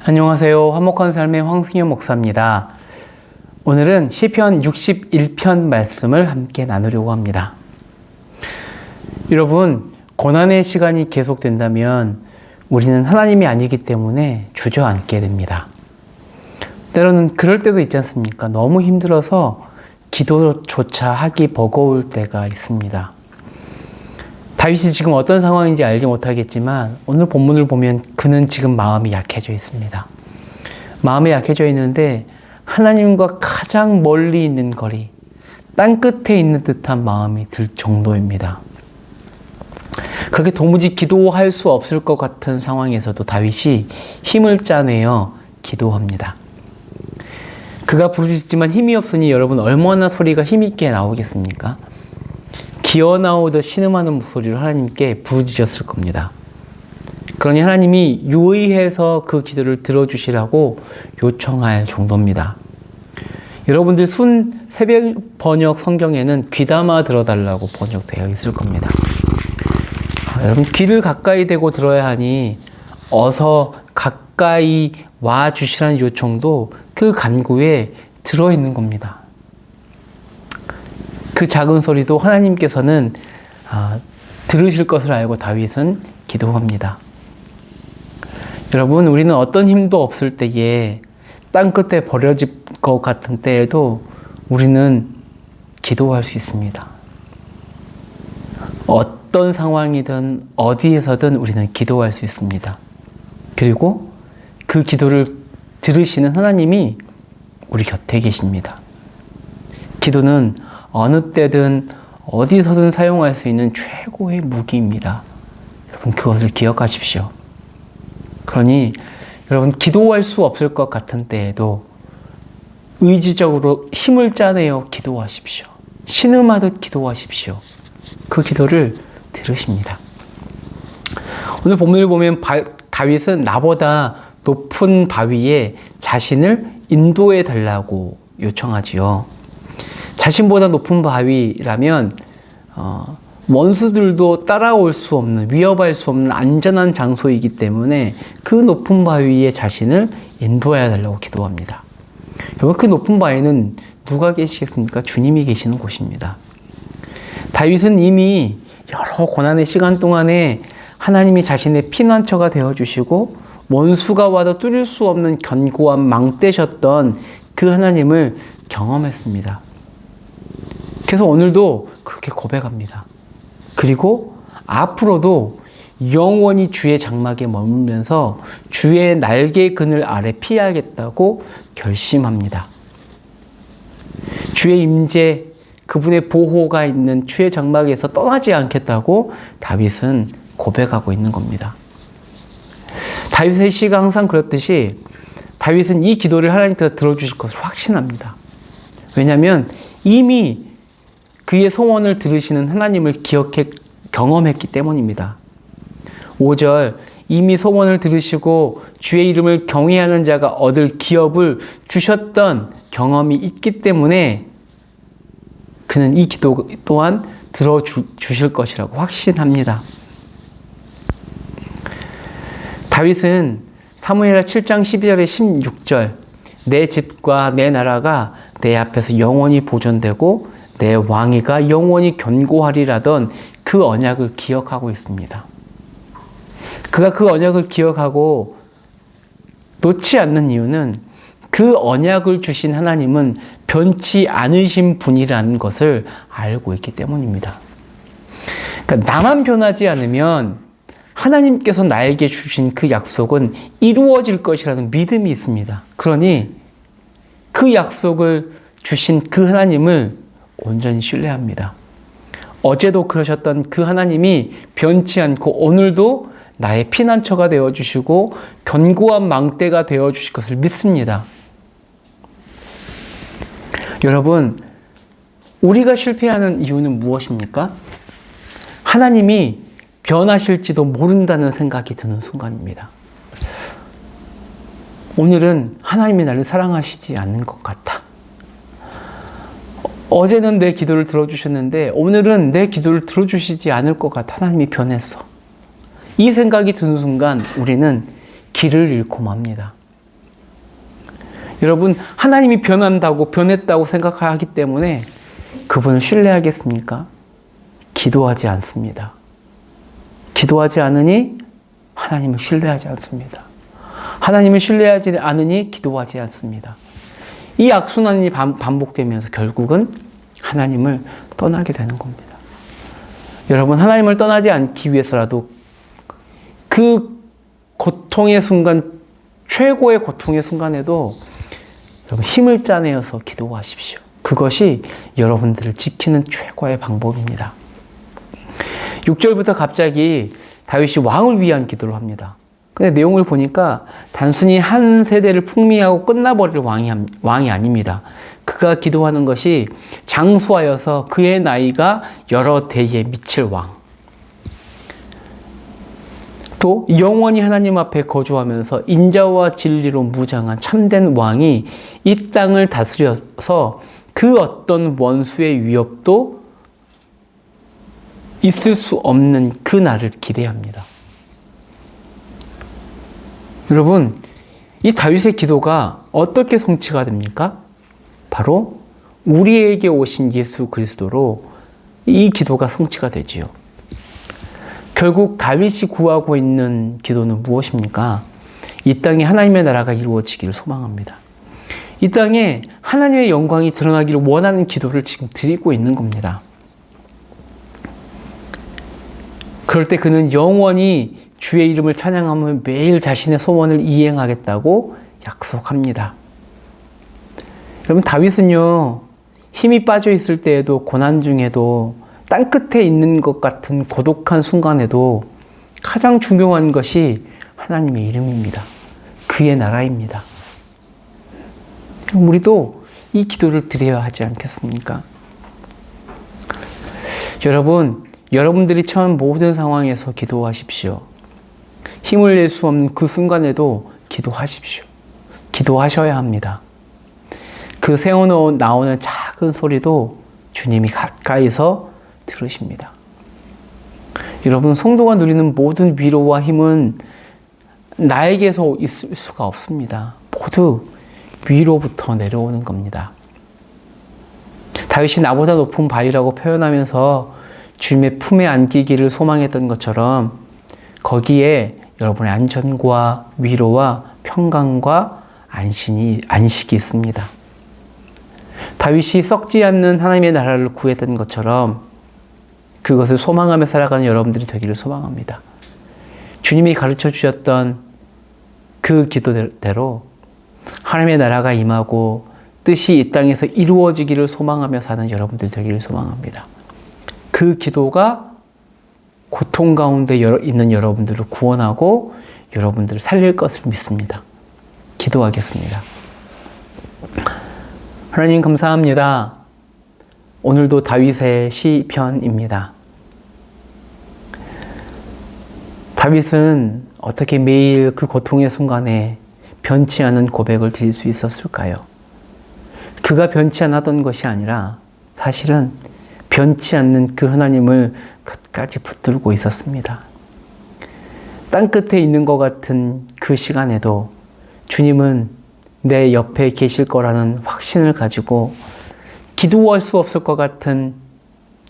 안녕하세요. 화목한 삶의 황승현 목사입니다. 오늘은 시편 61편 말씀을 함께 나누려고 합니다. 여러분, 고난의 시간이 계속된다면 우리는 하나님이 아니기 때문에 주저앉게 됩니다. 때로는 그럴 때도 있지 않습니까? 너무 힘들어서 기도조차 하기 버거울 때가 있습니다. 다윗이 지금 어떤 상황인지 알지 못하겠지만 오늘 본문을 보면 그는 지금 마음이 약해져 있습니다. 마음이 약해져 있는데 하나님과 가장 멀리 있는 거리, 땅끝에 있는 듯한 마음이 들 정도입니다. 그렇게 도무지 기도할 수 없을 것 같은 상황에서도 다윗이 힘을 짜내어 기도합니다. 그가 부르짖지만 힘이 없으니 여러분 얼마나 소리가 힘있게 나오겠습니까? 기어나오듯 신음하는 목소리로 하나님께 부르짖었을 겁니다. 그러니 하나님이 유의해서 그 기도를 들어주시라고 요청할 정도입니다. 여러분들 순 새벽 번역 성경에는 귀담아 들어달라고 번역되어 있을 겁니다. 여러분, 귀를 가까이 대고 들어야 하니 어서 가까이 와 주시라는 요청도 그 간구에 들어있는 겁니다. 그 작은 소리도 하나님께서는 들으실 것을 알고 다윗은 기도합니다. 여러분, 우리는 어떤 힘도 없을 때에 땅끝에 버려질 것 같은 때에도 우리는 기도할 수 있습니다. 어떤 상황이든 어디에서든 우리는 기도할 수 있습니다. 그리고 그 기도를 들으시는 하나님이 우리 곁에 계십니다. 기도는 어느 때든 어디서든 사용할 수 있는 최고의 무기입니다. 여러분, 그것을 기억하십시오. 그러니 여러분, 기도할 수 없을 것 같은 때에도 의지적으로 힘을 짜내어 기도하십시오. 신음하듯 기도하십시오. 그 기도를 들으십니다. 오늘 본문을 보면 다윗은 나보다 높은 바위에 자신을 인도해 달라고 요청하지요. 자신보다 높은 바위라면 원수들도 따라올 수 없는, 위협할 수 없는 안전한 장소이기 때문에 그 높은 바위에 자신을 인도해 달라고 기도합니다. 여러분, 그 높은 바위는 누가 계시겠습니까? 주님이 계시는 곳입니다. 다윗은 이미 여러 고난의 시간 동안에 하나님이 자신의 피난처가 되어주시고 원수가 와도 뚫을 수 없는 견고한 망대셨던 그 하나님을 경험했습니다. 그래서 오늘도 그렇게 고백합니다. 그리고 앞으로도 영원히 주의 장막에 머물면서 주의 날개 그늘 아래 피하겠다고 결심합니다. 주의 임재, 그분의 보호가 있는 주의 장막에서 떠나지 않겠다고 다윗은 고백하고 있는 겁니다. 다윗의 시가 항상 그렇듯이 다윗은 이 기도를 하나님께서 들어주실 것을 확신합니다. 왜냐하면 이미 그의 소원을 들으시는 하나님을 경험했기 때문입니다. 5절, 이미 소원을 들으시고 주의 이름을 경외하는 자가 얻을 기업을 주셨던 경험이 있기 때문에 그는 이 기도 또한 들어주실 것이라고 확신합니다. 다윗은 사무엘하 7장 12절에 16절, 내 집과 내 나라가 내 앞에서 영원히 보존되고 내 왕위가 영원히 견고하리라던 그 언약을 기억하고 있습니다. 그가 그 언약을 기억하고 놓지 않는 이유는 그 언약을 주신 하나님은 변치 않으신 분이라는 것을 알고 있기 때문입니다. 그러니까 나만 변하지 않으면 하나님께서 나에게 주신 그 약속은 이루어질 것이라는 믿음이 있습니다. 그러니 그 약속을 주신 그 하나님을 온전히 신뢰합니다. 어제도 그러셨던 그 하나님이 변치 않고 오늘도 나의 피난처가 되어주시고 견고한 망대가 되어주실 것을 믿습니다. 여러분, 우리가 실패하는 이유는 무엇입니까? 하나님이 변하실지도 모른다는 생각이 드는 순간입니다. 오늘은 하나님이 나를 사랑하시지 않는 것 같아. 어제는 내 기도를 들어주셨는데 오늘은 내 기도를 들어주시지 않을 것 같아. 하나님이 변했어. 이 생각이 드는 순간 우리는 길을 잃고 맙니다. 여러분, 하나님이 변했다고 생각하기 때문에 그분을 신뢰하겠습니까? 기도하지 않습니다. 기도하지 않으니 하나님을 신뢰하지 않습니다. 하나님을 신뢰하지 않으니 기도하지 않습니다. 이 악순환이 반복되면서 결국은 하나님을 떠나게 되는 겁니다. 여러분, 하나님을 떠나지 않기 위해서라도 그 고통의 순간, 최고의 고통의 순간에도 여러분 힘을 짜내어서 기도하십시오. 그것이 여러분들을 지키는 최고의 방법입니다. 6절부터 갑자기 다윗이 왕을 위한 기도를 합니다. 근데 내용을 보니까 단순히 한 세대를 풍미하고 끝나버릴 왕이 아닙니다. 그가 기도하는 것이 장수하여서 그의 나이가 여러 대에 미칠 왕. 또 영원히 하나님 앞에 거주하면서 인자와 진리로 무장한 참된 왕이 이 땅을 다스려서 그 어떤 원수의 위협도 있을 수 없는 그 날을 기대합니다. 여러분, 이 다윗의 기도가 어떻게 성취가 됩니까? 바로 우리에게 오신 예수 그리스도로 이 기도가 성취가 되지요. 결국 다윗이 구하고 있는 기도는 무엇입니까? 이 땅에 하나님의 나라가 이루어지기를 소망합니다. 이 땅에 하나님의 영광이 드러나기를 원하는 기도를 지금 드리고 있는 겁니다. 그럴 때 그는 영원히 주의 이름을 찬양하며 매일 자신의 소원을 이행하겠다고 약속합니다. 여러분, 다윗은요, 힘이 빠져 있을 때에도, 고난 중에도, 땅끝에 있는 것 같은 고독한 순간에도 가장 중요한 것이 하나님의 이름입니다. 그의 나라입니다. 우리도 이 기도를 드려야 하지 않겠습니까? 여러분들이 처한 모든 상황에서 기도하십시오. 힘을 낼 수 없는 그 순간에도 기도하십시오. 기도하셔야 합니다. 그 새어 나오는 작은 소리도 주님이 가까이서 들으십니다. 여러분, 성도가 누리는 모든 위로와 힘은 나에게서 있을 수가 없습니다. 모두 위로부터 내려오는 겁니다. 다윗이 나보다 높은 바위라고 표현하면서 주님의 품에 안기기를 소망했던 것처럼 거기에 여러분의 안전과 위로와 평강과 안식이 있습니다. 다윗이 썩지 않는 하나님의 나라를 구했던 것처럼 그것을 소망하며 살아가는 여러분들이 되기를 소망합니다. 주님이 가르쳐 주셨던 그 기도대로 하나님의 나라가 임하고 뜻이 이 땅에서 이루어지기를 소망하며 사는 여러분들이 되기를 소망합니다. 그 기도가 고통 가운데 있는 여러분들을 구원하고 여러분들을 살릴 것을 믿습니다. 기도하겠습니다. 하나님, 감사합니다. 오늘도 다윗의 시편입니다. 다윗은 어떻게 매일 그 고통의 순간에 변치 않은 고백을 드릴 수 있었을까요? 그가 변치 않았던 것이 아니라 사실은 변치 않는 그 하나님을 끝까지 붙들고 있었습니다. 땅끝에 있는 것 같은 그 시간에도 주님은 내 옆에 계실 거라는 확신을 가지고 기도할 수 없을 것 같은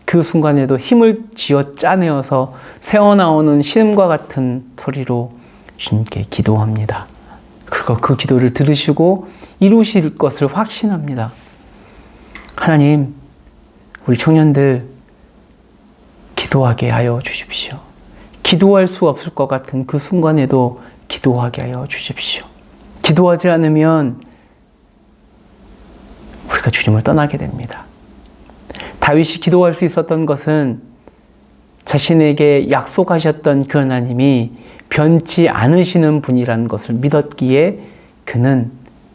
그 순간에도 힘을 쥐어 짜내어서 새어나오는 신음과 같은 소리로 주님께 기도합니다. 그 기도를 들으시고 이루실 것을 확신합니다. 하나님, 우리 청년들 기도하게 하여 주십시오. 기도할 수 없을 것 같은 그 순간에도 기도하게 하여 주십시오. 기도하지 않으면 우리가 주님을 떠나게 됩니다. 다윗이 기도할 수 있었던 것은 자신에게 약속하셨던 그 하나님이 변치 않으시는 분이라는 것을 믿었기에 그는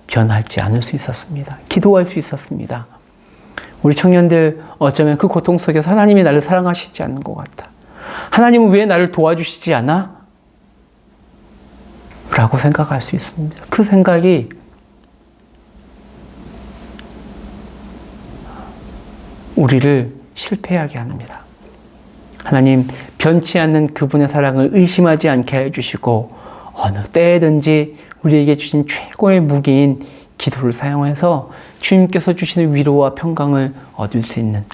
변하지 않을 수 있었습니다. 기도할 수 있었습니다. 우리 청년들, 어쩌면 그 고통 속에서 하나님이 나를 사랑하시지 않는 것 같다. 하나님은 왜 나를 도와주시지 않아? 라고 생각할 수 있습니다. 그 생각이 우리를 실패하게 합니다. 하나님, 변치 않는 그분의 사랑을 의심하지 않게 해주시고 어느 때든지 우리에게 주신 최고의 무기인 기도를 사용해서 주님께서 주시는 위로와 평강을 얻을 수 있는,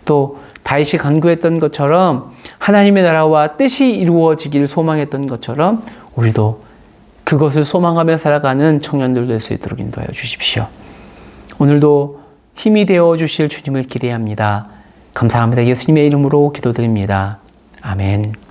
또 다윗이 간구했던 것처럼 하나님의 나라와 뜻이 이루어지기를 소망했던 것처럼 우리도 그것을 소망하며 살아가는 청년들 될 수 있도록 인도하여 주십시오. 오늘도 힘이 되어 주실 주님을 기대합니다. 감사합니다. 예수님의 이름으로 기도드립니다. 아멘.